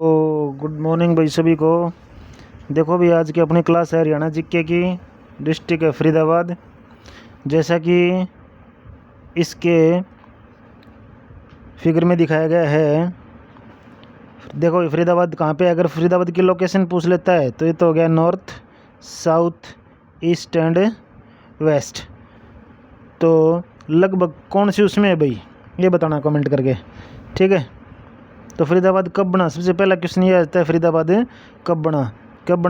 तो good morning भाई सभी को। देखो भी आज की अपनी क्लास है हरियाणा जीके की, डिस्ट्रिक्ट है फरीदाबाद। जैसा कि इसके फिगर में दिखाया गया है, देखो फरीदाबाद कहाँ पे है। अगर फरीदाबाद की लोकेशन पूछ लेता है तो ये तो हो गया north, south, east and west. तो लगभग कौन सी उसमें है भाई, ये बताना कमेंट करके, ठीक है। तो फरीदाबाद कब बना, सबसे पहला क्वेश्चन ये आता है, फरीदाबाद कब बना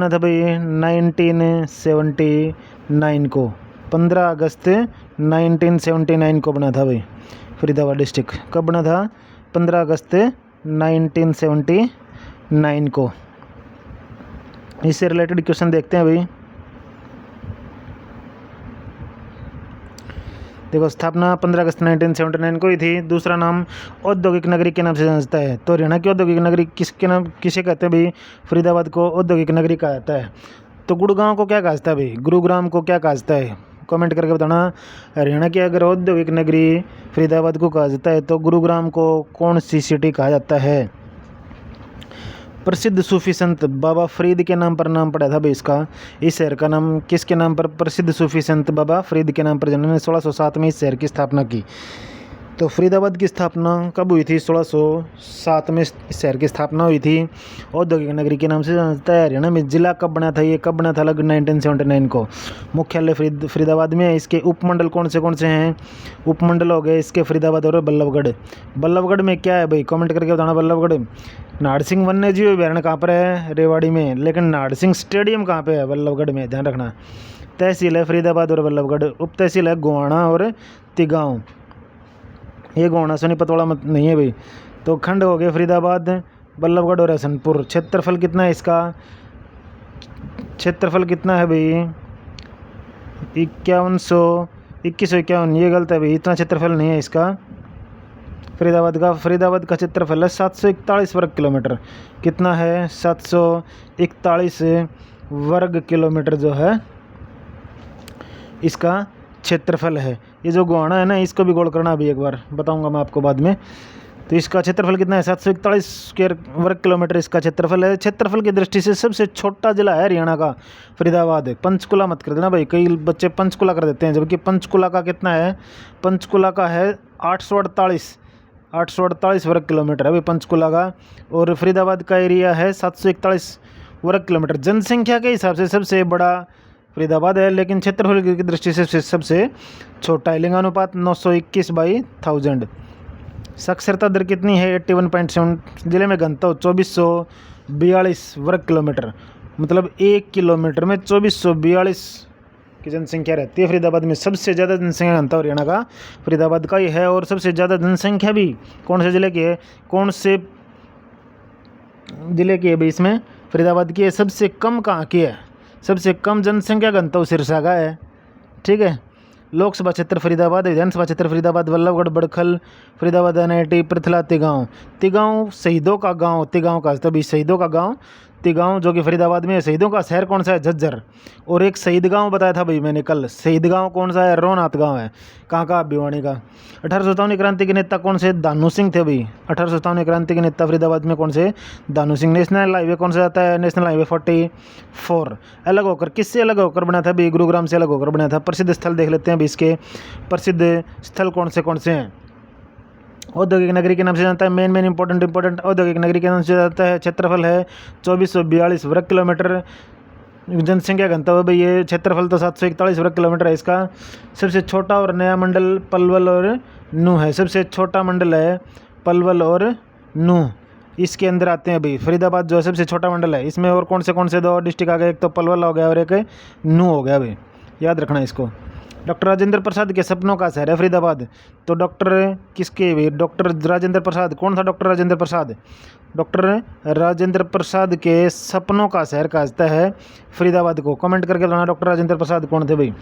था भाई 1979 को, 15 अगस्त 1979 को बना था भाई। फरीदाबाद डिस्ट्रिक्ट कब बना था, 15 अगस्त 1979 को। इससे रिलेटेड क्वेश्चन देखते हैं भाई। देखो स्थापना 15 अगस्त 1979 को ही थी। दूसरा नाम औद्योगिक नगरी के नाम से जानता है। तो हरियाणा की औद्योगिक नगरी किसे कहते हैं भाई, फरीदाबाद को औद्योगिक नगरी कहा जाता है। तो गुड़गांव को क्या कहा जाता है भाई, गुरुग्राम को क्या कहा जाता है, कमेंट करके बताना। हरियाणा की अगर औद्योगिक नगरी फरीदाबाद को कहा जाता है तो गुरुग्राम को कौन सी सिटी कहा जाता है। प्रसिद्ध सूफी संत बाबा फरीद के नाम पर नाम पड़ा था भाई इसका। इस शहर का नाम किसके नाम पर, प्रसिद्ध सूफी संत बाबा फरीद के नाम पर जिन्होंने 1607 में इस शहर की स्थापना की। तो फरीदाबाद की स्थापना कब हुई थी, 1607 में इस शहर की स्थापना हुई थी। औद्योगिक नगरी के नाम से जानता है। हरियाणा में जिला कब बना था, ये कब बना था, लगभग 1979 को। मुख्यालय फरीदाबाद में है। इसके उपमंडल कौन से हैं, उपमंडल हो गए इसके फरीदाबाद और बल्लभगढ़। बल्लभगढ़ में क्या है भाई, कमेंट करके बताना। बल्लभगढ़ नारसिंह वन्य जीव अभ्यारण्य कहाँ पर है, रेवाड़ी में। लेकिन नारसिंह स्टेडियम कहाँ पे है, बल्लभगढ़ में, ध्यान रखना। तहसील है फरीदाबाद और बल्लभगढ़। उप तहसील है गोहाना और तिगांव। ये गोहाना सोनीपत मत नहीं है भाई। तो खंड हो गए फरीदाबाद, बल्लभगढ़ और हसनपुर। क्षेत्रफल कितना है इसका, क्षेत्रफल कितना है भाई 2151। ये गलत है भाई, इतना क्षेत्रफल नहीं है इसका फरीदाबाद का क्षेत्रफल है 741 वर्ग किलोमीटर। कितना है, 741 वर्ग किलोमीटर जो है इसका क्षेत्रफल है। ये जो गोहाना है ना, इसको भी गोल करना अभी एक बार बताऊंगा मैं आपको बाद में। तो इसका क्षेत्रफल कितना है, 741 स्क्वायर वर्ग किलोमीटर इसका क्षेत्रफल है। क्षेत्रफल की दृष्टि से सबसे छोटा जिला है हरियाणा का फरीदाबाद। पंचकुला मत कर देना भाई, कई बच्चे पंचकुला कर देते हैं, जबकि पंचकुला का कितना है, पंचकुला का है 848 वर्ग किलोमीटर है भाई पंचकुला का। और फरीदाबाद का एरिया है 741 वर्ग किलोमीटर। जनसंख्या के हिसाब से सबसे बड़ा फरीदाबाद है, लेकिन क्षेत्रफल की दृष्टि से सबसे छोटा है। लिंगानुपात 921/1000। साक्षरता दर कितनी है, 81.7। जिले में घनत्व 2442 वर्ग किलोमीटर, मतलब 1 किलोमीटर में 2442 की जनसंख्या रहती है फरीदाबाद में। सबसे ज़्यादा जनसंख्या घनत्व हरियाणा का फरीदाबाद का ही है। और सबसे ज़्यादा जनसंख्या भी कौन से ज़िले की है, कौन से ज़िले की है भाई, इसमें फरीदाबाद की है। सबसे कम कहाँ की है, सबसे कम जनसंख्या घनत्व सिरसा का है, ठीक है। लोकसभा क्षेत्र फरीदाबाद, विधानसभा क्षेत्र फरीदाबाद, बल्लभगढ़, बड़खल, फरीदाबाद, NIT, पृथला, तिगांव शहीदों का गांव, तिगांव का तभी शहीदों का गांव तिगांव जो कि फरीदाबाद में है। शहीदों का शहर कौन सा है, झज्जर। और एक शहीद गांव बताया था भाई मैंने कल, शहीद गांव कौन सा है, रोहनाथ गांव है। कहाँ का, भिवानी का। 1857 क्रांति के नेता कौन से, दानू सिंह थे भाई। 1857 क्रांति के नेता फरीदाबाद में कौन से, दानू सिंह। नेशनल हाईवे कौन सा आता है, नेशनल हाईवे 44। अलग होकर, किससे अलग होकर बना था भाई, गुरुग्राम से अलग होकर बना था। प्रसिद्ध स्थल देख लेते हैं भाई, इसके प्रसिद्ध स्थल कौन से हैं। औद्योगिक नगरी के नाम से जानता है, मेन इंपॉर्टेंट औद्योगिक नगरी के नाम से जानता है। क्षेत्रफल है 2442 वर्ग किलोमीटर। जनसंख्या घनत्व है भाई, ये क्षेत्रफल तो 741 वर्ग किलोमीटर है इसका। सबसे छोटा और नया मंडल पलवल और नूह है। सबसे छोटा मंडल है पलवल और नूह, इसके अंदर आते हैं भाई। फरीदाबाद जो है सबसे छोटा मंडल है इसमें। और कौन से 2 डिस्ट्रिक्ट आ गए, एक तो पलवल हो गया और एक नूह हो गया भाई, याद रखना इसको। डॉक्टर राजेंद्र प्रसाद के सपनों का शहर है फरीदाबाद। तो डॉक्टर किसके भी, डॉक्टर राजेंद्र प्रसाद, कौन था डॉक्टर राजेंद्र प्रसाद, डॉक्टर राजेंद्र प्रसाद के सपनों का शहर कहा जाता है फरीदाबाद को। कमेंट करके बताना डॉक्टर राजेंद्र प्रसाद कौन थे भाई।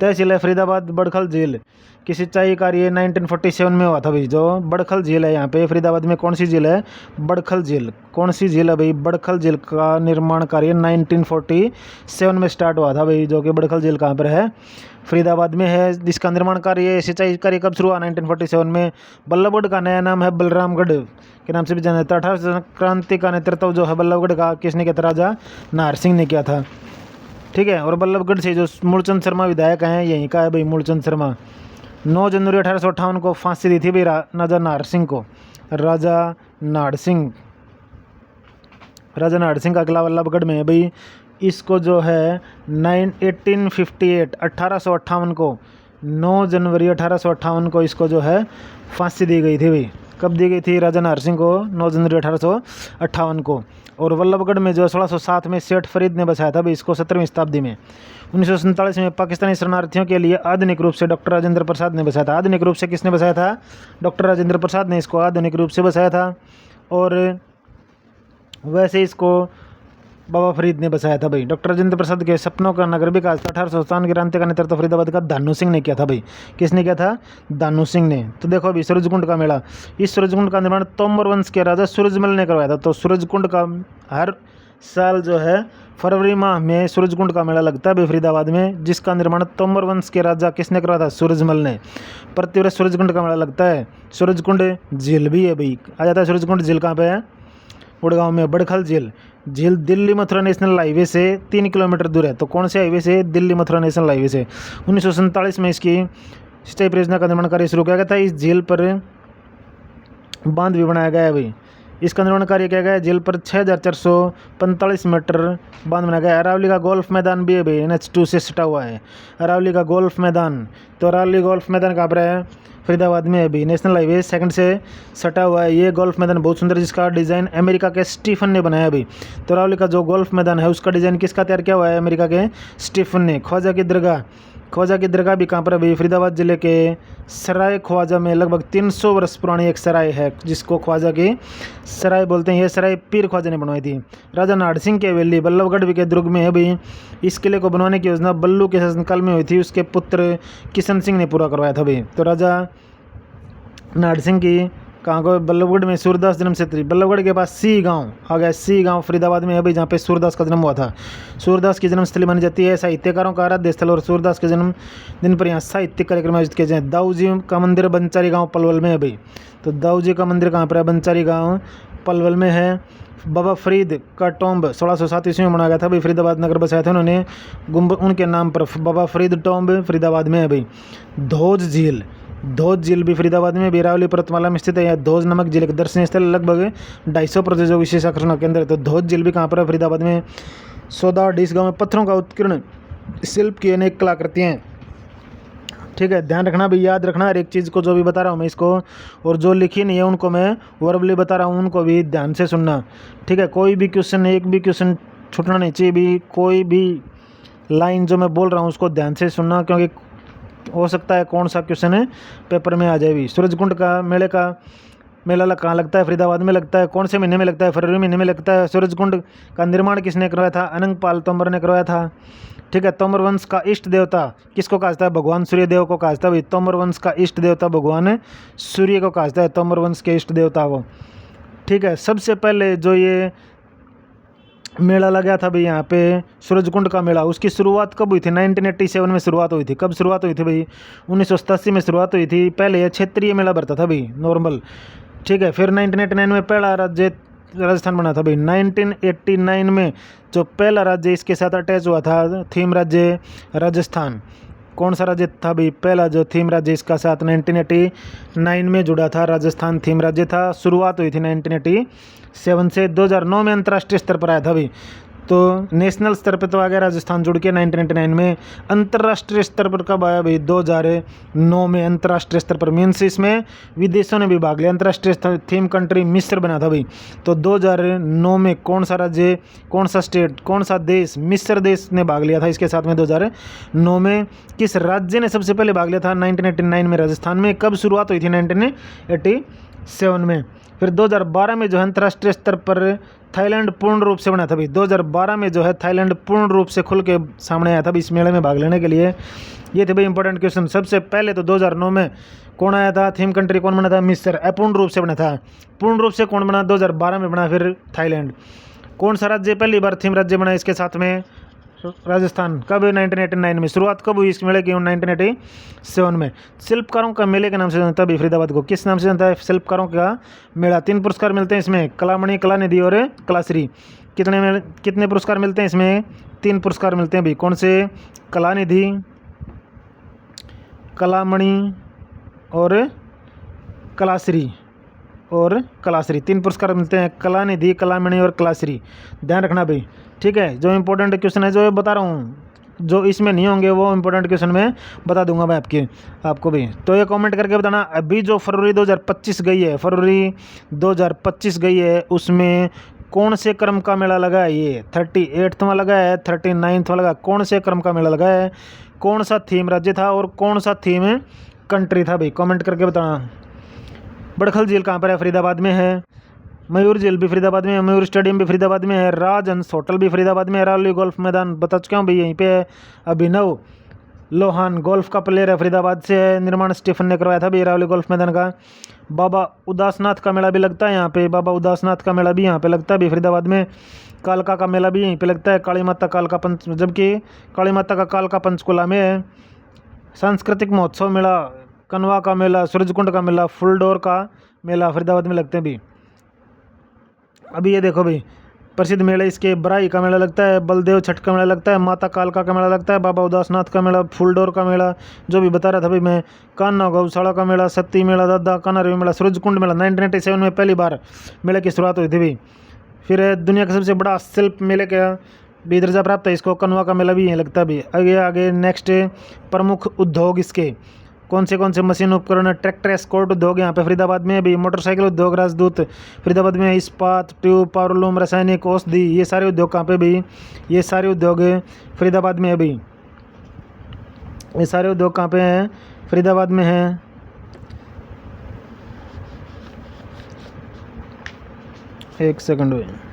तहसील है फरीदाबाद। बड़खल झील की सिंचाई कार्य 1947 में हुआ था भाई। जो बड़खल झील है यहाँ पे फरीदाबाद में, कौन सी झील है? बड़खल झील। कौन सी झील है भाई? बड़खल झील का निर्माण कार्य 1947 में स्टार्ट हुआ था भाई। जो कि बड़खल झील कहाँ पर है? फरीदाबाद में है। इसका निर्माण कार्य, सिंचाई कार्य कब शुरू हुआ? 1947 में। बल्लभगढ़ का नया नाम है बलरामगढ़ के नाम से भी जाना जाता है। 18 क्रांति का नेतृत्व जो है बल्लभगढ़ का किसने किया था? राजा नाहर सिंह ने किया था। ठीक है। और बल्लभगढ़ से जो मूलचंद शर्मा विधायक हैं, यहीं का है भाई मूलचंद शर्मा। 9 जनवरी 1858 को फांसी दी थी भाई राजा नाहर सिंह को। राजा नाहर सिंह का किला बल्लभगढ़ में है भाई। इसको जो है 1858 को 9 जनवरी 1858 को इसको जो है फांसी दी गई थी भाई। कब दी गई थी? राजा नाहर सिंह को 9 जनवरी 1858 को। और बल्लभगढ़ में जो 1607 में सेठ फरीद ने बसाया था भाई इसको 17वीं शताब्दी में। 1947 में पाकिस्तानी शरणार्थियों के लिए आधुनिक रूप से डॉक्टर राजेंद्र प्रसाद ने बसाया था। आधुनिक रूप से किसने बसाया था? डॉक्टर राजेंद्र प्रसाद ने इसको आधुनिक रूप से बसाया था। और वैसे इसको बाबा फरीद ने बसाया था भाई। डॉक्टर राजेंद्र प्रसाद के सपनों का नगर विकास 1857 की क्रांति का नेतृत्व फरीदाबाद का दानू सिंह ने किया था भाई। किसने किया था? दानू सिंह ने। तो देखो अभी सूरजकुंड का मेला, इस सूरजकुंड का निर्माण तोमर वंश के राजा सूरजमल ने करवाया था। तो सूरजकुंड का हर साल जो है फरवरी माह में सूरजकुंड का मेला लगता है भाई फरीदाबाद में, जिसका निर्माण तोमर वंश के राजा किसने करवाया था? सूरजमल ने। प्रतिवर्ष सूरजकुंड का मेला लगता है। सूरजकुंड झील भी है भाई, आ जाता है सूरजकुंड झील। कहाँ पे है? गुड़गांव में। बड़खल झील दिल्ली मथुरा नेशनल हाईवे से 3 किलोमीटर दूर है। तो कौन से हाईवे से? दिल्ली मथुरा नेशनल हाईवे से। 1947 में इसकी सिंचाई परियोजना का निर्माण कार्य शुरू किया गया था। इस झील पर बांध भी बनाया गया है भाई। इसका निर्माण कार्य किया गया है। झील पर 6445 मीटर बांध बनाया गया है। अरावली का गोल्फ मैदान भी है भाई, NH2 से सटा हुआ है अरावली का गोल्फ मैदान। तो अरावली गोल्फ मैदान कहाँ पर है? फरीदाबाद में है भाई। नेशनल हाईवे 2 से सटा हुआ है ये गोल्फ मैदान, बहुत सुंदर, जिसका डिज़ाइन अमेरिका के स्टीफन ने बनाया भाई। तो अरावली का जो गोल्फ मैदान है उसका डिज़ाइन किसका तैयार किया हुआ है? अमेरिका के स्टीफन ने। ख्वाजा की दरगाह भी कहाँ पर है भाई? फरीदाबाद जिले के सराय ख्वाजा में लगभग 300 वर्ष पुरानी एक सराय है, जिसको ख्वाजा की सराय बोलते हैं। ये सराय पीर ख्वाजा ने बनवाई थी। राजा नाहर सिंह की हवेली बल्लभगढ़ के दुर्ग में है भाई। इस किले को बनवाने की योजना बल्लू के शासनकाल में हुई थी। उसके पुत्र किशन सिंह ने पूरा करवाया था भाई। तो राजा नाहर सिंह की कहाँ को? बल्लभगढ़ में सूरदास जन्म क्षेत्र। बल्लभगढ़ के पास सी गांव आ गया। सी गांव फरीदाबाद में है भाई, जहाँ पे सूरदास का जन्म हुआ था। सूरदास की जन्मस्थली मानी जाती है, साहित्यकारों का आराध्य स्थल। और सूरदास के जन्म दिन पर यहाँ साहित्यिक कार्यक्रम आयोजित किए जाए। दाऊ जी का मंदिर बंचारी गाँव पलवल में है भाई। तो दाऊ जी का मंदिर कहाँ पर है? बंचारी गाँव पलवल में है। बाबा फरीद का टॉम्ब 1607 ईस्वी में बनाया गया था भाई। फरीदाबाद नगर बसाया था उन्होंने उनके नाम पर। बाबा फरीद टॉम्ब फरीदाबाद में है भाई। धोज झील भी फरीदाबाद में अरावली पर्वतमाला में स्थित है। यह धोज नामक झील एक दर्शनीय स्थल लगभग 250 प्रतिशत विशेष आकर्षण केंद्र है। तो धोज झील भी कहाँ पर है? फरीदाबाद में। सोदाडीस गाँव में पत्थरों का उत्कीर्ण शिल्प की अनेक कलाकृतियाँ हैं। ठीक है, ध्यान रखना भी, याद रखना हर एक चीज़ को जो भी बता रहा हूँ मैं इसको। और जो लिखी नहीं है उनको मैं वर्बली बता रहा हूँ, उनको भी ध्यान से सुनना। ठीक है, कोई भी क्वेश्चन, एक भी क्वेश्चन छूटना नहीं चाहिए भी। कोई भी लाइन जो मैं बोल रहा हूँ उसको ध्यान से सुनना, क्योंकि हो सकता है कौन सा क्वेश्चन है पेपर में आ जाए भी। सूरजकुंड का मेला कहाँ लगता है? फरीदाबाद में लगता है। कौन से महीने में लगता है? फरवरी महीने में लगता है। सूरजकुंड का निर्माण किसने करवाया था? अनंगपाल तोमर ने करवाया था। ठीक है, तोमर वंश का इष्ट देवता किसको कहा जाता है? भगवान सूर्यदेव को कहा जाता है भाई। तोमर वंश का इष्ट देवता भगवान सूर्य को कहा जाता है, तोमर वंश के इष्ट देवता वो। ठीक है, सबसे पहले जो ये मेला लगा था भाई यहाँ पे सूरजकुंड का मेला, उसकी शुरुआत कब हुई थी? 1987 में शुरुआत हुई थी। कब शुरुआत हुई थी भाई? 1987 में शुरुआत हुई थी। पहले ये क्षेत्रीय मेला भरता था भाई, नॉर्मल। ठीक है, फिर 1989 में पहला राज्य राजस्थान बना था भाई। 1989 में जो पहला राज्य इसके साथ अटैच हुआ था, थीम राज्य राजस्थान। कौन सा राज्य था भाई? पहला जो थीम राज्य इसका साथ 1989 में जुड़ा था, राजस्थान थीम राज्य था। शुरुआत हुई थी 1987 से। 2009 में अंतर्राष्ट्रीय स्तर पर आया था भाई। तो नेशनल स्तर पे तो आ गया राजस्थान जुड़ के 1999 में। अंतर्राष्ट्रीय स्तर पर कब आया भाई? 2009 में अंतर्राष्ट्रीय स्तर पर। मीन्स इसमें विदेशों ने भी भाग लिया। अंतर्राष्ट्रीय थीम कंट्री मिस्र बना था भाई। तो 2009 में कौन सा राज्य, कौन सा स्टेट, कौन सा देश? मिस्र देश ने भाग लिया था इसके साथ में 2009 में। किस राज्य ने सबसे पहले भाग लिया था? 1989 में राजस्थान में। कब शुरुआत हुई थी? 1987 में। फिर 2012 में जो है अंतर्राष्ट्रीय स्तर पर थाईलैंड पूर्ण रूप से बना था भाई। 2012 में जो है थाईलैंड पूर्ण रूप से खुल के सामने आया था इस मेले में भाग लेने के लिए। ये थे भाई इंपॉर्टेंट क्वेश्चन। सबसे पहले तो 2009 में कौन आया था, थीम कंट्री कौन बना था, मिस्र, अपूर्ण रूप से बना था। पूर्ण रूप से कौन बना, 2012 में बना, फिर थाईलैंड। कौन सा राज्य पहली बार थीम राज्य बना इसके साथ में, राजस्थान, कब, 1989 में। शुरुआत कब हुई इस मेले की, 1987 में। शिल्पकारों का मेले के नाम से जानता है फरीदाबाद को, किस नाम से जानता है, शिल्पकारों का मेला। 3 पुरस्कार मिलते हैं इसमें, कलामणि, कलानिधि और कलाश्री। कितने पुरस्कार मिलते हैं इसमें, 3 पुरस्कार मिलते हैं भाई। कौन से, कलानिधि, कलामणि और कलाश्री, और कलाश्री, 3 पुरस्कार मिलते हैं, कलानिधि, कलामणि और कलाश्री। ध्यान रखना भाई, ठीक है। जो इंपॉर्टेंट क्वेश्चन है जो बता रहा हूँ, जो इसमें नहीं होंगे वो इंपॉर्टेंट क्वेश्चन में बता दूंगा मैं आपको भी। तो ये कमेंट करके बताना। अभी जो फरवरी 2025 गई है, फरवरी 2025 गई है, उसमें कौन से क्रम का मेला लगा है, ये 38वां लगा है, 39वां लगा, कौन से क्रम का मेला लगा है, कौन सा थीम राज्य था और कौन सा थीम कंट्री था भाई, कमेंट करके बताना। बड़खल झील कहाँ पर है, फरीदाबाद में है। मयूर झील भी फरीदाबाद में है, मयूर स्टेडियम भी फरीदाबाद में है, राजहंस होटल भी फरीदाबाद में है, रावली गोल्फ मैदान बता चुका हूँ भाई यहीं पे है। अभिनव लोहान गोल्फ का प्लेयर है, फरीदाबाद से है, निर्माण स्टीफन ने करवाया था भाई रावली गोल्फ मैदान का। बाबा उदासनाथ का मेला भी लगता है यहाँ पे, बाबा उदासनाथ का मेला भी यहाँ पे लगता है भाई फरीदाबाद में। कालका का मेला भी यहीं पे लगता है, काली माता कालका पंच, जबकि काली माता का कालका पंचकुला में है। सांस्कृतिक महोत्सव मेला, कनवा का मेला, सूरजकुंड का मेला, फुलडोर का मेला फरीदाबाद में लगते हैं भी। अभी ये देखो भाई प्रसिद्ध मेले इसके, बराई का मेला लगता है, बलदेव छठ का मेला लगता है, माता कालका का मेला लगता है, बाबा उदासनाथ का मेला, फुलडोर का मेला जो भी बता रहा था भाई मैं, कान्हा गौशाला का मेला, सत्ती मेला, दादा कान्हा मेला, सूरजकुंड मेला। 1997 में पहली बार मेले की शुरुआत हुई थी भाई। फिर दुनिया का सबसे बड़ा शिल्प मेले का भी दर्जा प्राप्त है इसको, कनवा का मेला भी यहीं लगता है भाई। आगे नेक्स्ट प्रमुख उद्योग इसके कौन से मशीन उपकरण, ट्रैक्टर एस्कॉर्ट उद्योग यहाँ पे फरीदाबाद में भी, मोटरसाइकिल उद्योग राजदूत फरीदाबाद में, इस्पात, ट्यूब, पावरलूम, रासायनिक, औषधि, ये सारे उद्योग कहाँ पे भी, ये सारे उद्योग फरीदाबाद में है भाई। ये सारे उद्योग कहाँ पे हैं, फरीदाबाद में हैं। एक सेकंड भाई।